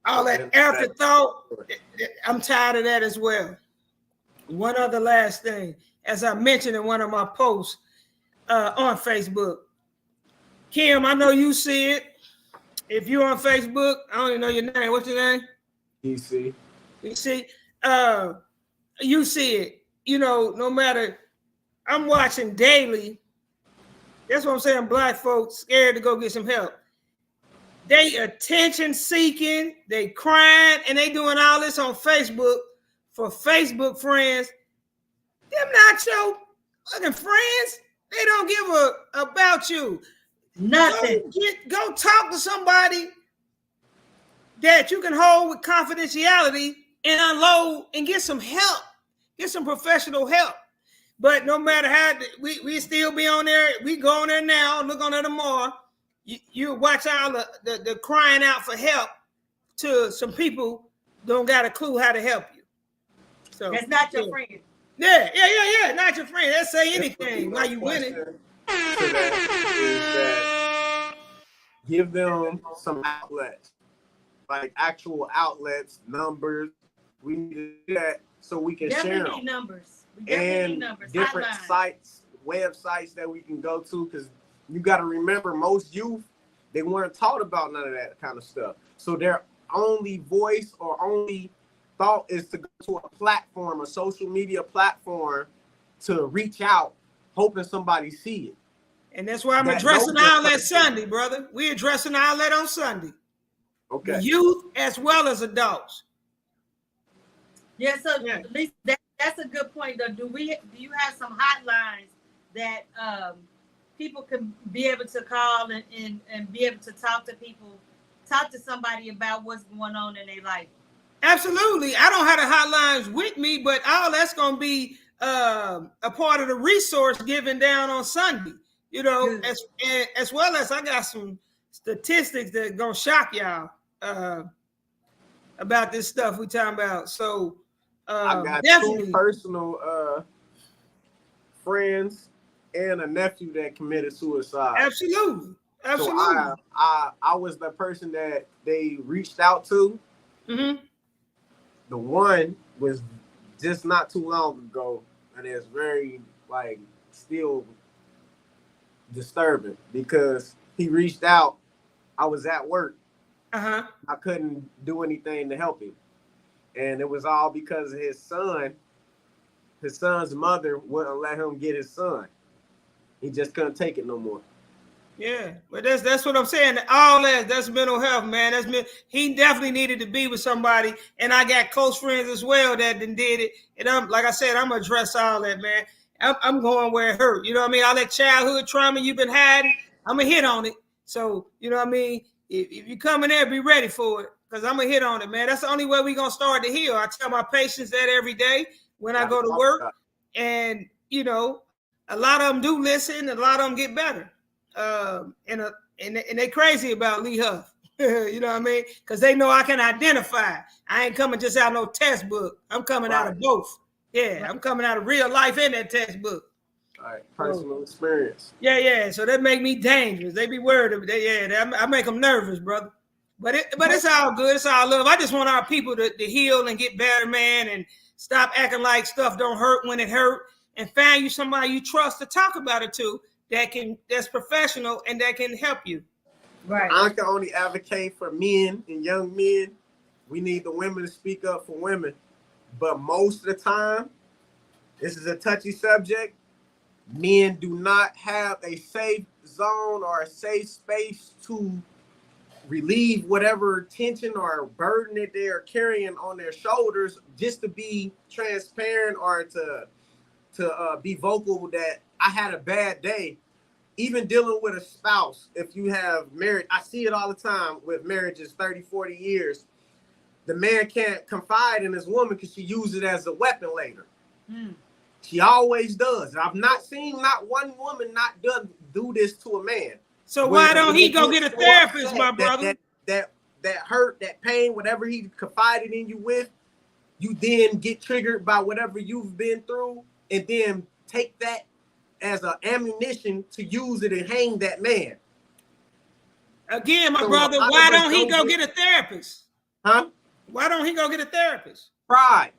all that afterthought, I'm tired of that as well. One other last thing, as I mentioned in one of my posts on Facebook, Kim, I know you see it. If you're on Facebook, I don't even know your name. What's your name? DC. You see, you see it. You know, no matter, I'm watching daily. That's what I'm saying. Black folks scared to go get some help. They attention seeking, they crying, and they doing all this on Facebook for Facebook friends. Them not your fucking friends. They don't give about you. Nothing. Go talk to somebody that you can hold with confidentiality and unload and get some help. Get some professional help. But no matter how, we still be on there. We go on there now, look on there tomorrow. You watch all the crying out for help to some people don't got a clue how to help you. So that's not your friend. Yeah. Not your friend. They'll say anything while you winning. That give them some outlets, like actual outlets, numbers. We need to do that so we can share them. Numbers. And different sites, websites that we can go to, because you got to remember, most youth, they weren't taught about none of that kind of stuff. So their only voice or only thought is to go to a platform, a social media platform, to reach out, hoping somebody see it. And that's why I'm addressing all that Sunday, brother. We're addressing all that on Sunday. Okay. The youth as well as adults. Yeah, so at least that's a good point though. Do you have some hotlines that people can be able to call and be able to talk to somebody about what's going on in their life? Absolutely. I don't have the hotlines with me, but all that's going to be a part of the resource given down on Sunday. You know, as well as I got some statistics that are going to shock y'all about this stuff we talking about. So I got definitely 2 personal friends and a nephew that committed suicide. Absolutely. So I was the person that they reached out to. Mm-hmm. The one was just not too long ago, and it's very still disturbing because he reached out. I was at work. Uh-huh. I couldn't do anything to help him. And it was all because of his son. His son's mother wouldn't let him get his son. He just couldn't take it no more. Yeah, but that's what I'm saying. All that's mental health, man. He definitely needed to be with somebody, and I got close friends as well that did it. And I'm like I said, I'm gonna address all that, man. I'm going where it hurt. You know what I mean? All that childhood trauma you've been hiding, I'm gonna hit on it. So you know what I mean? If you come in there, be ready for it, because I'm gonna hit on it, man. That's the only way we're gonna start to heal. I tell my patients that every day when I go to work, and you know, a lot of them do listen, and a lot of them get better. And they crazy about Lee Huff. You know what I mean? Because they know I can identify. I ain't coming just out no textbook. I'm coming out of both. Yeah, I'm coming out of real life in that textbook. All right, personal experience. Yeah. So that make me dangerous. They be worried of it. I make them nervous, brother. But it's all good. It's all love. I just want our people to heal and get better, man, and stop acting like stuff don't hurt when it hurt, and find you somebody you trust to talk about it to that's professional and that can help you. Right. I can only advocate for men and young men. We need the women to speak up for women. But most of the time, this is a touchy subject. Men do not have a safe zone or a safe space to relieve whatever tension or burden that they are carrying on their shoulders, just to be transparent or to be vocal that I had a bad day. Even dealing with a spouse, if you have marriage, I see it all the time with marriages 30, 40 years. The man can't confide in his woman because she uses it as a weapon later. She always does. I've not seen not one woman not do this to a man. So why don't he go get a therapist, my brother? That hurt, that pain, whatever he confided in you with, you then get triggered by whatever you've been through, and then take that as an ammunition to use it and hang that man. Again, my brother, why don't he go get a therapist? Huh? Why don't he go get a therapist? Pride.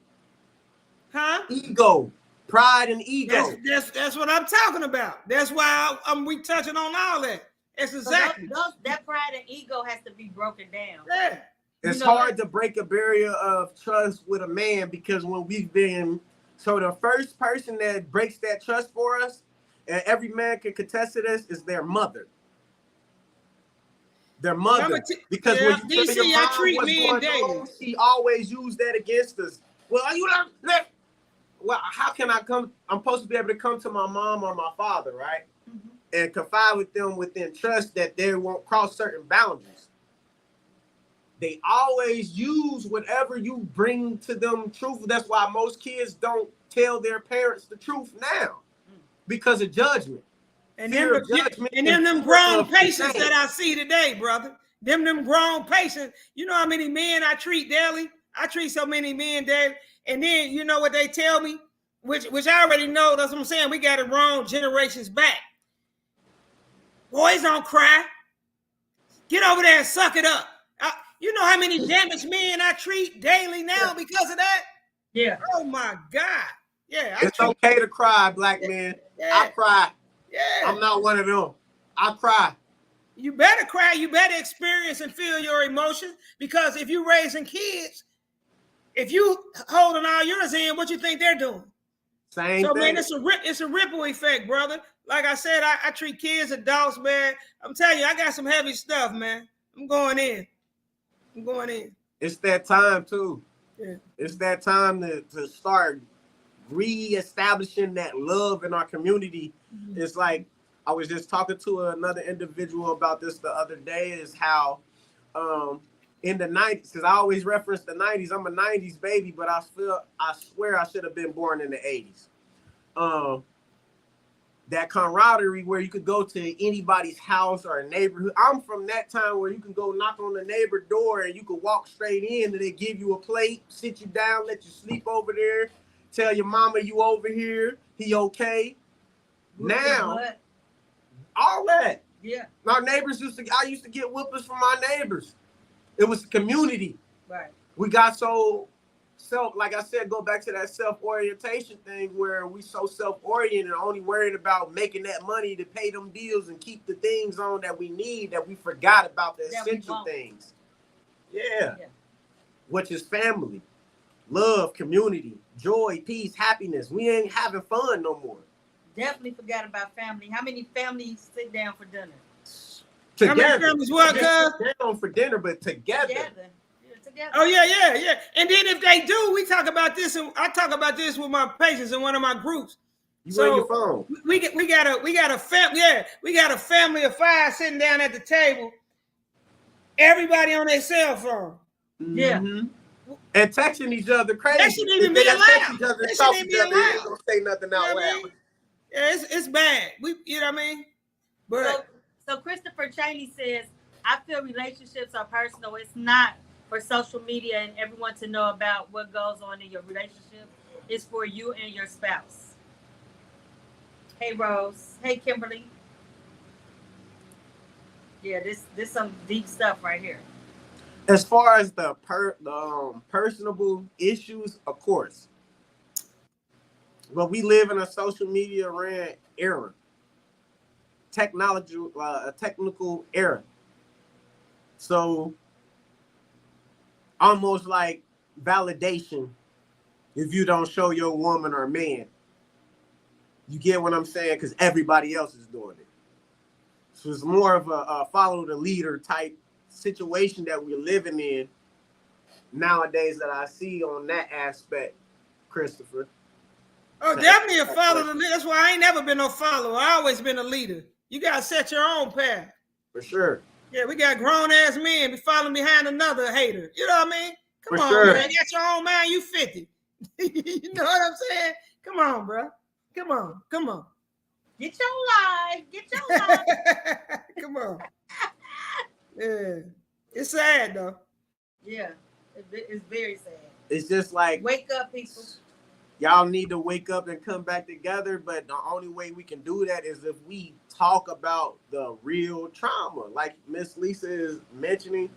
Huh? Ego. Pride and ego. That's what I'm talking about. That's why we touching on all that. It's exactly. That pride and ego has to be broken down. Yeah. It's hard to break a barrier of trust with a man, because when we've been, so the first person that breaks that trust for us, and every man can contest to this, is their mother. Their mother. Because when you tell your mom what's going on, she always used that against us. Well, you don't. Well, how can I come? I'm supposed to be able to come to my mom or my father, right? Mm-hmm. And confide with them within trust that they won't cross certain boundaries. They always use whatever you bring to them truth. That's why most kids don't tell their parents the truth now, because of judgment. And them grown patients that I see today, brother. Them grown patients. You know how many men I treat daily? I treat so many men daily. And then you know what they tell me, which I already know. That's what I'm saying. We got it wrong generations back. Boys don't cry. Get over there and suck it up. You know how many damaged men I treat daily now because of that? Yeah. Oh my God. Yeah. It's okay to cry, black men. Yeah. I cry. Yeah. I'm not one of them. I cry. You better cry. You better experience and feel your emotions, because if you're raising kids, if you holding all yours in, what you think they're doing? Same so, thing. man, it's a ripple effect, brother. Like I said, I treat kids, adults, man. I'm telling you, I got some heavy stuff, man. I'm going in. It's that time, too. Yeah. It's that time to start reestablishing that love in our community. Mm-hmm. It's like, I was just talking to another individual about this the other day, is how in the 90s, because I always reference the 90s. I'm a 90s baby, but I swear I should have been born in the 80s. That camaraderie where you could go to anybody's house or a neighborhood. I'm from that time where you can go knock on the neighbor door and you can walk straight in and they give you a plate, sit you down, let you sleep over there, tell your mama you over here, he okay. Now, all that. Yeah. My neighbors I used to get whoopers from my neighbors. It was community. Right. We got so like I said, go back to that self-orientation thing where we so self-oriented and only worried about making that money to pay them bills and keep the things on that we need, that we forgot about the essential things. Yeah. Which is family, love, community, joy, peace, happiness. We ain't having fun no more. Definitely forgot about family. How many families sit down for dinner? Together. How many families what, sit down for dinner, but together. Together. Oh yeah. And then if they do, we talk about this, and I talk about this with my patients in one of my groups. You on your phone. We got a family of 5 sitting down at the table. Everybody on their cell phone. Yeah. Mm-hmm. And texting each other crazy. That shouldn't even be allowed. They don't say nothing out loud. Yeah, it's bad. You know what I mean? But so Christopher Cheney says, I feel relationships are personal. It's not for social media and everyone to know about what goes on in your relationship. It's for you and your spouse. Hey Rose. Hey Kimberly. Yeah, this some deep stuff right here. As far as the personable issues, of course. But we live in a social media ran era. Technical era. So almost like validation if you don't show your woman or man. You get what I'm saying? Because everybody else is doing it. So it's more of a follow the leader type situation that we're living in nowadays that I see on that aspect, Christopher. Oh, definitely a follow the leader. That's why I ain't never been no follower. I always been a leader. You got to set your own path. For sure. Yeah, we got grown-ass men be following behind another hater. You know what I mean? Come on, sure. man. Get your own mind. You 50. You know what I'm saying? Come on, bro. Come on. Get your life. Come on. Yeah. It's sad, though. Yeah. It's very sad. It's just like... Wake up, people. Y'all need to wake up and come back together, but the only way we can do that is if we talk about the real trauma. Like Miss Lisa is mentioning,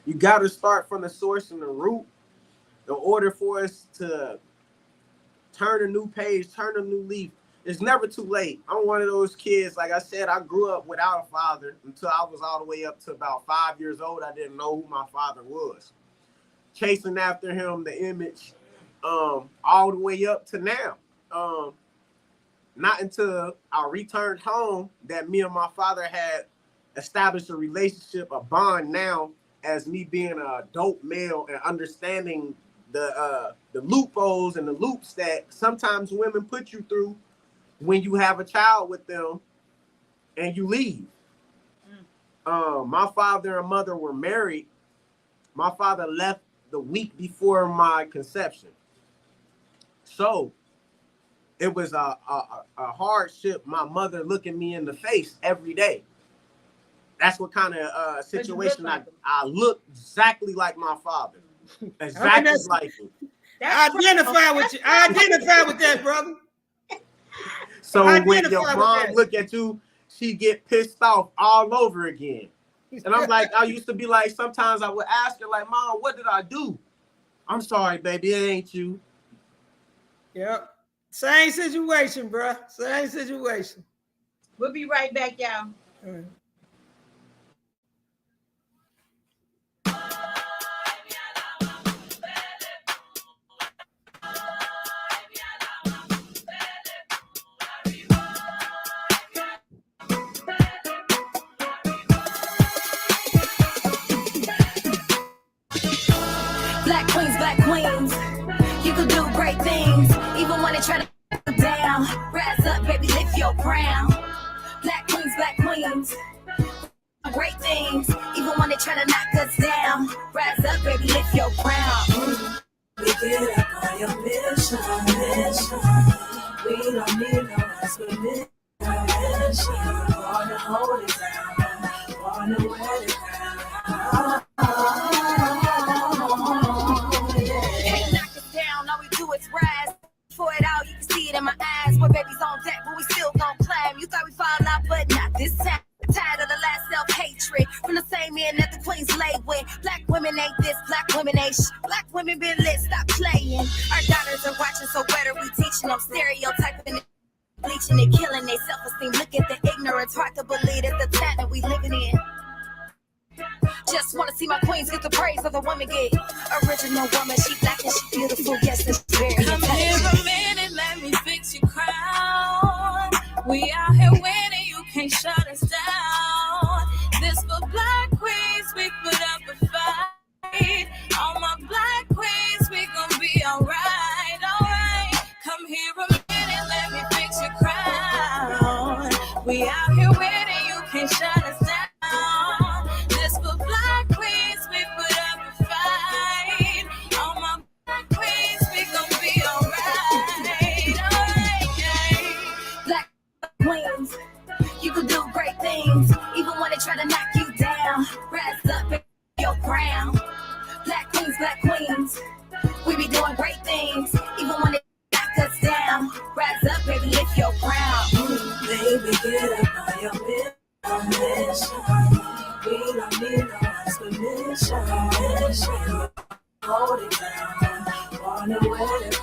you got to start from the source and the root in order for us to turn a new page, turn a new leaf. It's never too late. I'm one of those kids, like I said, I grew up without a father until I was all the way up to about 5 years old. I didn't know who my father was. Chasing after him, the image, all the way up to now. Not until I returned home that me and my father had established a relationship, a bond now as me being an adult male and understanding the loopholes and the loops that sometimes women put you through when you have a child with them and you leave. My father and mother were married. My father left the week before my conception. So it was a hardship, my mother looking me in the face every day. That's what kind of situation I look exactly like my father. Exactly like him. I identify with you. I identify with that, brother. So when your mom look at you, she get pissed off all over again. And I'm like, I used to be like, sometimes I would ask her, like, Mom, what did I do? I'm sorry, baby, it ain't you. Yep. Same situation, bro. Same situation. We'll be right back, y'all. All right. can do great things, even when they try to down. Rise up, baby, lift your crown. Black queens, great things, even when they try to knock us down. Rise up, baby, lift your crown. We get up on your mission. We don't need no explanation. Wanna hold it down, wanna wear it down. Can't knock us down, all we do is rise. For it all, you can see it in my eyes. We're babies on deck, but we still gon' climb. You thought we fall out, but not this time. Tired of the last self-hatred from the same men that the queens lay with. Black women ain't this, black women ain't Black women been lit, stop playing. Our daughters are watching, so better we teaching them. Stereotyping, bleaching and killing their self-esteem. Look at the ignorance, hard to believe that's the time that we living in. Just wanna see my queens get the praise of the woman get. Original woman, she black and she beautiful, yes, and she very Come here a minute, let me fix your crown. We out here winning, you can't shut us down. This for black queens, we put up a fight. All my black queens, we gon' be alright, alright. Come here a minute, let me fix your crown. We out here winning, you can't shut us down. This for black queens, we put up a fight. All my black queens, we gon' be alright, alright. Black queens, you can do great things, even when they try to knock you down. Rise up in your crown. Black queens, we be doing great things, even when they knock us down. Rise up, baby, lift your crown. Baby, get up on your mission. We don't need no explanation. Hold it down, wanna wear it down.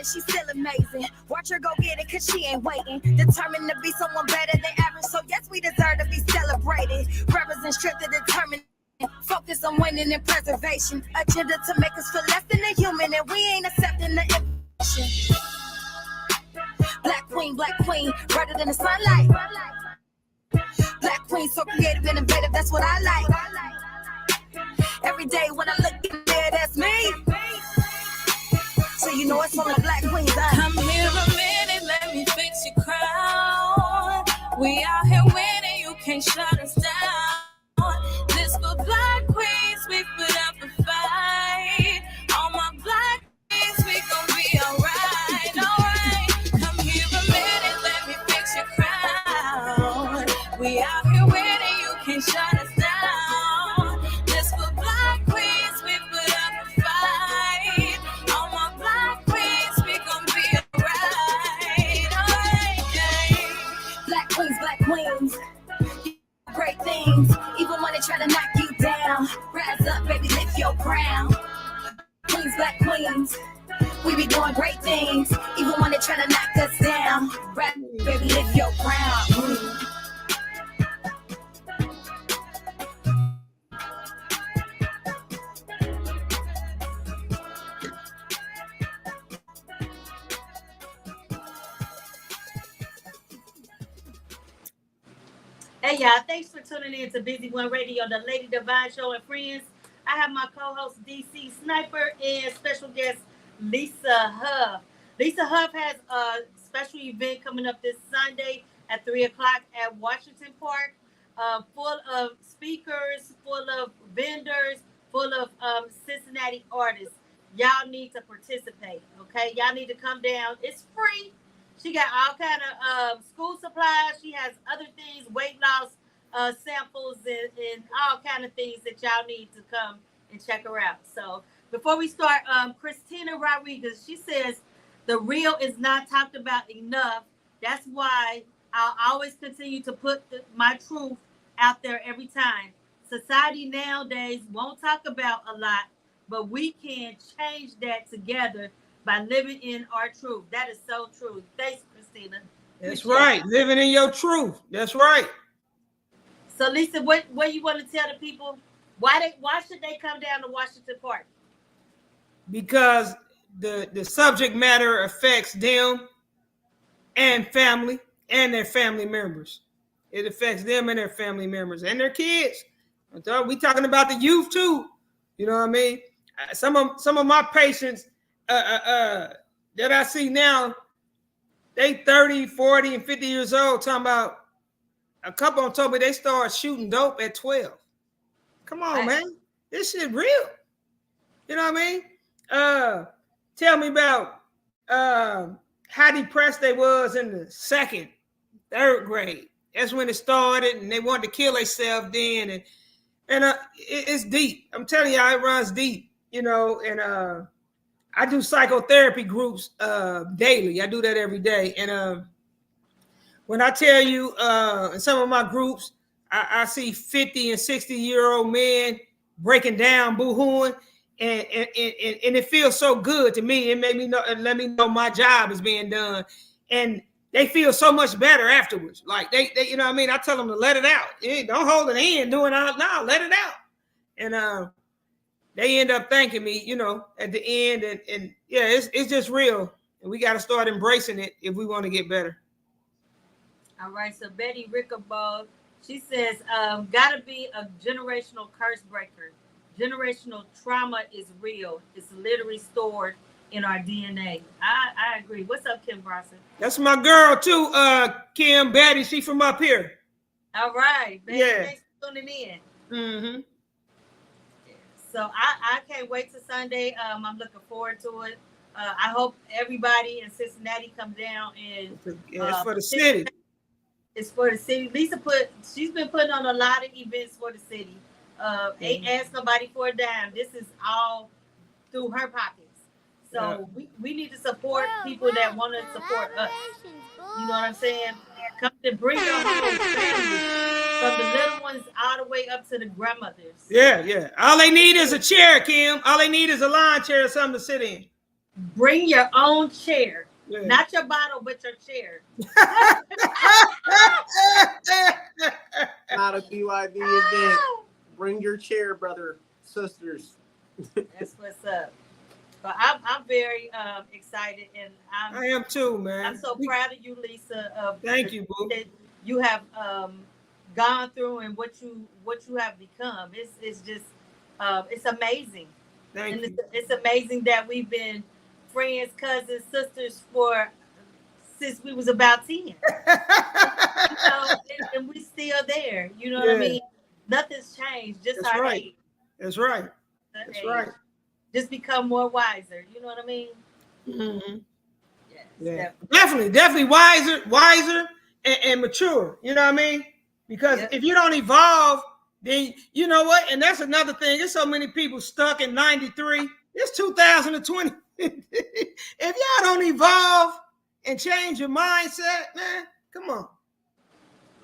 She's still amazing. Watch her go get it, cause she ain't waiting. Determined to be someone better than average. So yes, we deserve to be celebrated. Represent strength and determination. Focus on winning and preservation. Agenda to make us feel less than a human. And we ain't accepting the information. Black queen, brighter than the sunlight. Black queen, so creative and innovative, that's what I like. Every day when I look in there, that's me. So you know it's on the black queens. Come here a minute, let me fix your crown. We out here winning, you can't shut us down. This for black queens, we put up a fight. All my black queens, we gon' be alright, alright. Come here a minute, let me fix your crown. We out here winning, you can't shut us down. This for black queens, we put up a fight. All my black queens, we gon' be alright, alright. Black queens, great things, even when they try to knock you down. Rise up, baby, lift your crown. Black queens, we be doing great things, even when they try to knock us down. Rise up, baby, lift your crown. Hey y'all, thanks for tuning in to Busy One Radio, the Lady Devine Show and Friends. I have my co-host DC Snipper and special guest Lisa Huff. Lisa Huff has a special event coming up this Sunday at 3 o'clock at Washington Park, full of speakers, full of vendors, full of Cincinnati artists. Y'all need to participate, okay? Y'all need to come down. It's free. She got all kind of school supplies. She has other things, weight loss samples, and all kind of things that y'all need to come and check her out. So before we start, Christina Rodriguez, she says, the real is not talked about enough. That's why I'll always continue to put my truth out there every time. Society nowadays won't talk about a lot, but we can change that together by living in our truth. That is so true. Thanks, Christina. That's right. Living in your truth. That's right. So, Lisa, what you want to tell the people? Why should they come down to Washington Park? Because the subject matter affects them and family and their family members. It affects them and their family members and their kids. We talking about the youth too. You know what I mean? Some of my patients that I see now, they 30, 40, and 50 years old. Talking about a couple of them told me they started shooting dope at 12. Come on, man. This shit real. You know what I mean? Tell me about how depressed they was in the second, third grade. That's when it started, and they wanted to kill themselves then. And it's deep. I'm telling y'all, it runs deep. You know, and I do psychotherapy groups daily. I do that every day. And when I tell you in some of my groups, I see 50 and 60-year-old men breaking down, boo-hooing, and it feels so good to me. It made me know, let me know my job is being done. And they feel so much better afterwards. Like they you know what I mean? I tell them to let it out. Don't hold it in, doing out now, let it out. And they end up thanking me, you know, at the end. And yeah, it's just real. And we got to start embracing it if we want to get better. All right, so Betty Rickabog, she says, gotta be a generational curse breaker. Generational trauma is real. It's literally stored in our DNA. I agree. What's up, Kim Bronson? That's my girl too, Kim, Betty. She from up here. All right, Betty, yeah. Thanks for tuning in. Mm-hmm. So I can't wait till Sunday. I'm looking forward to it. I hope everybody in Cincinnati comes down and it's for the city. It's for the city. Lisa she's been putting on a lot of events for the city. Ain't asked nobody for a dime. This is all through her pockets. So we need to support people that want to support us. You know what I'm saying? Come to bring your whole family, from the little ones all the way up to the grandmothers. Yeah. All they need is a chair, Kim. All they need is a lawn chair or something to sit in. Bring your own chair. Yeah. Not your bottle, but your chair. Not a BYB event. Bring your chair, brother, sisters. That's what's up. But I'm very excited, and I am too, man. I'm so proud of you, Lisa. Thank you, boo. That you have gone through and what you have become. It's just it's amazing. Thank you. It's amazing that we've been friends, cousins, sisters since we was about 10. You know, and we still there. You know what I mean? Nothing's changed. Just That's our right. age. That's right. That's age. right. Just become more wiser. You know what I mean? Mm-hmm. Yes, yeah. Definitely wiser and mature. You know what I mean? Because if you don't evolve, then you know what? And that's another thing. There's so many people stuck in 93. It's 2020. If y'all don't evolve and change your mindset, man, come on.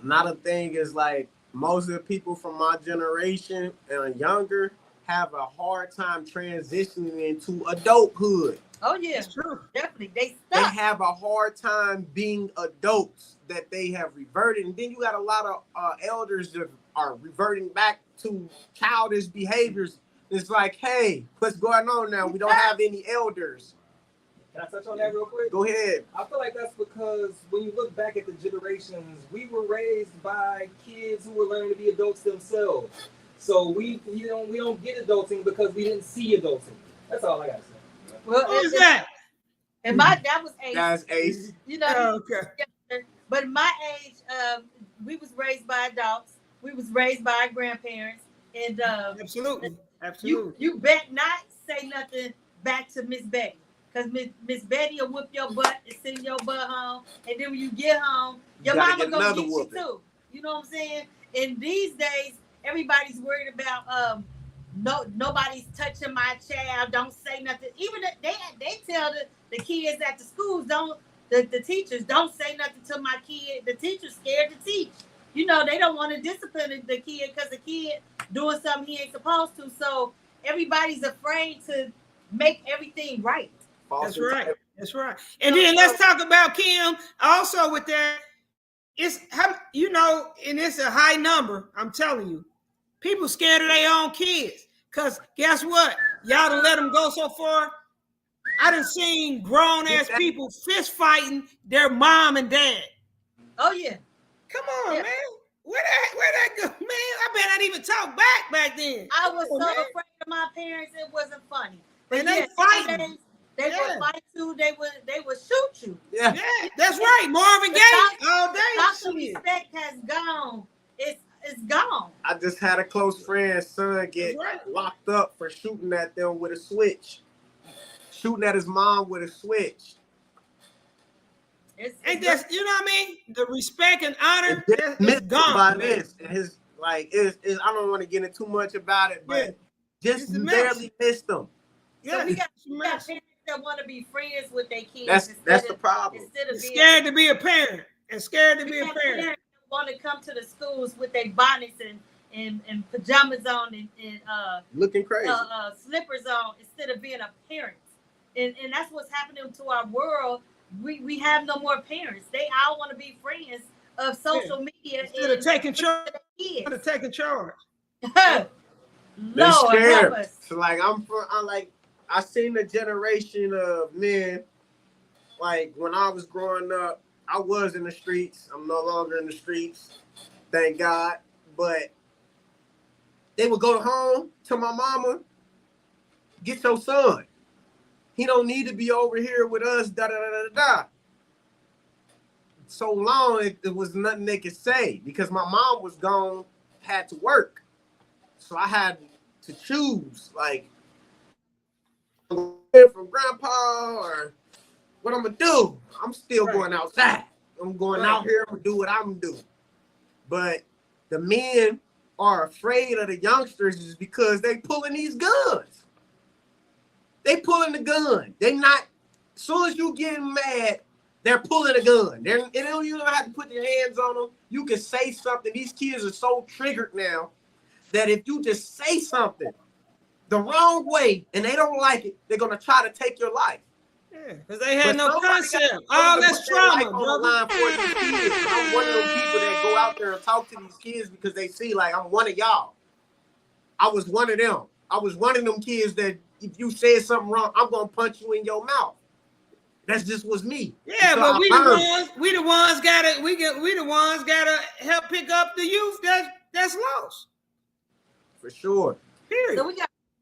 Another thing is like most of the people from my generation and younger have a hard time transitioning into adulthood. Oh yeah, that's true. Definitely, they have a hard time being adults that they have reverted, and then you got a lot of elders that are reverting back to childish behaviors. It's like, hey, what's going on now? We don't have any elders. Can I touch on that real quick? Go ahead. I feel like that's because when you look back at the generations, we were raised by kids who were learning to be adults themselves. So we don't get adulting because we didn't see adulting. That's all I gotta say. Well, what is that? And that was Ace. That's Ace. You know, okay. But in my age, we was raised by adults. We was raised by our grandparents, and absolutely. You bet not say nothing back to Miss Betty, because Miss Betty will whoop your butt and send your butt home, and then when you get home, your mama gonna get you too. You know what I'm saying? And these days, everybody's worried about nobody's touching my child. Don't say nothing. Even they tell the kids at the schools, the teachers don't say nothing to my kid. The teacher's scared to teach. You know, they don't want to discipline the kid because the kid doing something he ain't supposed to. So everybody's afraid to make everything right. That's right. That's right. And then let's talk about Kim. Also with that, it's how, you know, and it's a high number. I'm telling you, people scared of their own kids. Cause guess what? Y'all done let them go so far. I done seen grown ass people fist fighting their mom and dad. Oh yeah. Come on, man. Where that go, man? I bet I didn't even talk back then. I was so afraid of my parents, it wasn't funny. But and they fighting. They would fight you. They would shoot you. Yeah, that's right. Marvin Gaye all day. Doctor respect has gone. It's gone. I just had a close friend's son get locked up for shooting at them with a switch. Shooting at his mom with a switch. And that's, you know what I mean? The respect and honor is gone. By this, and his like is I don't want to get into too much about it, but just barely missed them. So we got parents that want to be friends with their kids. That's the problem. Instead of scared to be a parent and scared to be a parent. Want to come to the schools with their bonnets and pajamas on and looking crazy, slippers on instead of being a parent. And that's what's happening to our world. We have no more parents. They all want to be friends of social media instead of taking charge. Instead of taking charge. They're scared. So like I seen a generation of men. Like when I was growing up, I was in the streets. I'm no longer in the streets, thank God. But they would go home to my mama, get your son. He don't need to be over here with us, da da da da da. So long, it was nothing they could say because my mom was gone, had to work. So I had to choose, like, from grandpa or what I'm gonna do. I'm still going outside. I'm going out here. I'm gonna do what I'm doing. But the men are afraid of the youngsters is because they pulling these guns. They pulling the gun. They not. As soon as you get mad, they're pulling a gun. They don't even have to put your hands on them. You can say something. These kids are so triggered now that if you just say something the wrong way and they don't like it, they're gonna try to take your life. Yeah, because they had no concept. All that's trauma, brother. I'm one of those people that go out there and talk to these kids because they see like I'm one of y'all. I was one of them. I was one of them kids that if you said something wrong, I'm gonna punch you in your mouth. That's just was me. Yeah, so but we the ones gotta help pick up the youth that's lost. For sure. Period. So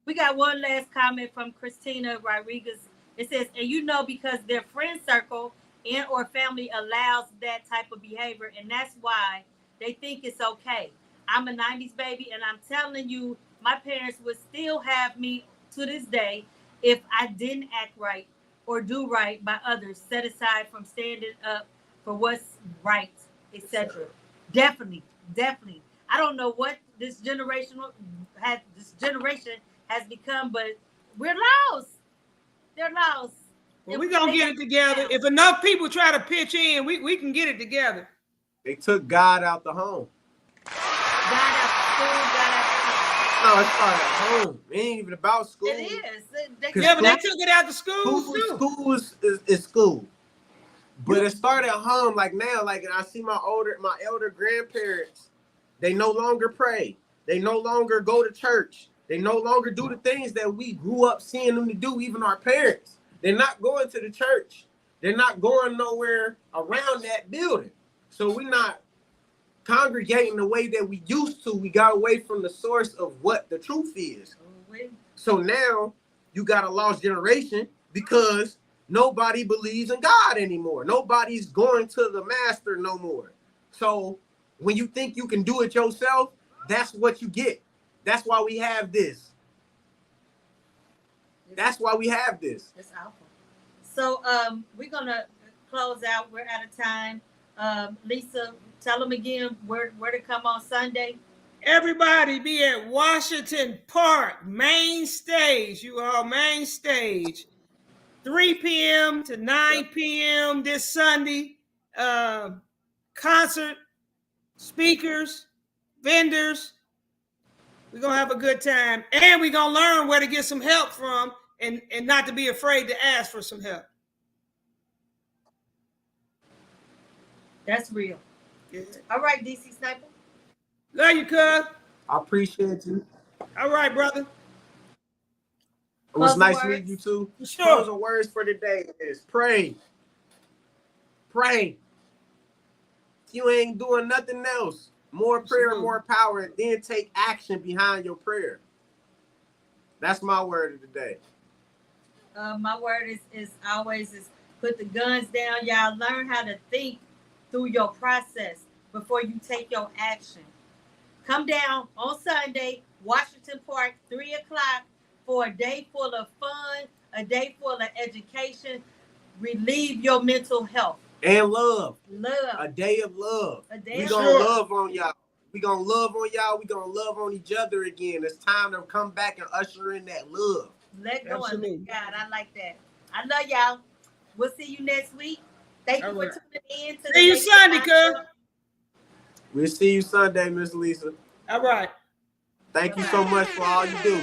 we got one last comment from Christina Rodriguez. It says, and you know, because their friend circle and or family allows that type of behavior, and that's why they think it's okay. I'm a 90s baby, and I'm telling you, my parents would still have me to this day if I didn't act right or do right by others, set aside from standing up for what's right, etc. Definitely. I don't know what this generation has become, but we're lost. They're lost. Well, we're going to get it together. If enough people try to pitch in, we can get it together. They took God out the home. God out the school, No, it's not at home. It ain't even about school. It is. But they took it out to school. School is school. But it started at home. Like now, like I see my elder grandparents, they no longer pray. They no longer go to church. They no longer do the things that we grew up seeing them to do, even our parents. They're not going to the church. They're not going nowhere around that building. So we're not congregating the way that we used to. We got away from the source of what the truth is. So now you got a lost generation because nobody believes in God anymore. Nobody's going to the master no more. So when you think you can do it yourself, that's what you get. That's why we have this. That's why we have this. It's awful. So we're gonna close out. We're out of time. Lisa, tell them again where to come on Sunday. Everybody be at Washington Park, main stage. You all main stage. 3 p.m. to 9 p.m. this Sunday. Concert, speakers, vendors. We're going to have a good time. And we're going to learn where to get some help from and not to be afraid to ask for some help. That's real. Yeah. All right, DC Snipper. Love you, cuz. I appreciate you. All right, brother. It was nice meeting you too. Sure. Closing words for today is pray. Pray. You ain't doing nothing else. More prayer, more power, and then take action behind your prayer. That's my word of the day. My word is always put the guns down. Y'all learn how to think through your process before you take your action. Come down on Sunday, Washington Park, 3 o'clock, for a day full of fun, a day full of education. Relieve your mental health. And love. Love. A day of love. We're going to love on y'all. We're going to love on y'all. We're going to love on each other again. It's time to come back and usher in that love. Let go and let God. I like that. I love y'all. We'll see you next week. Thank you for tuning in. See you Sunday, cuz. We'll see you Sunday, Miss Lisa. All right. Thank you so much for all you do.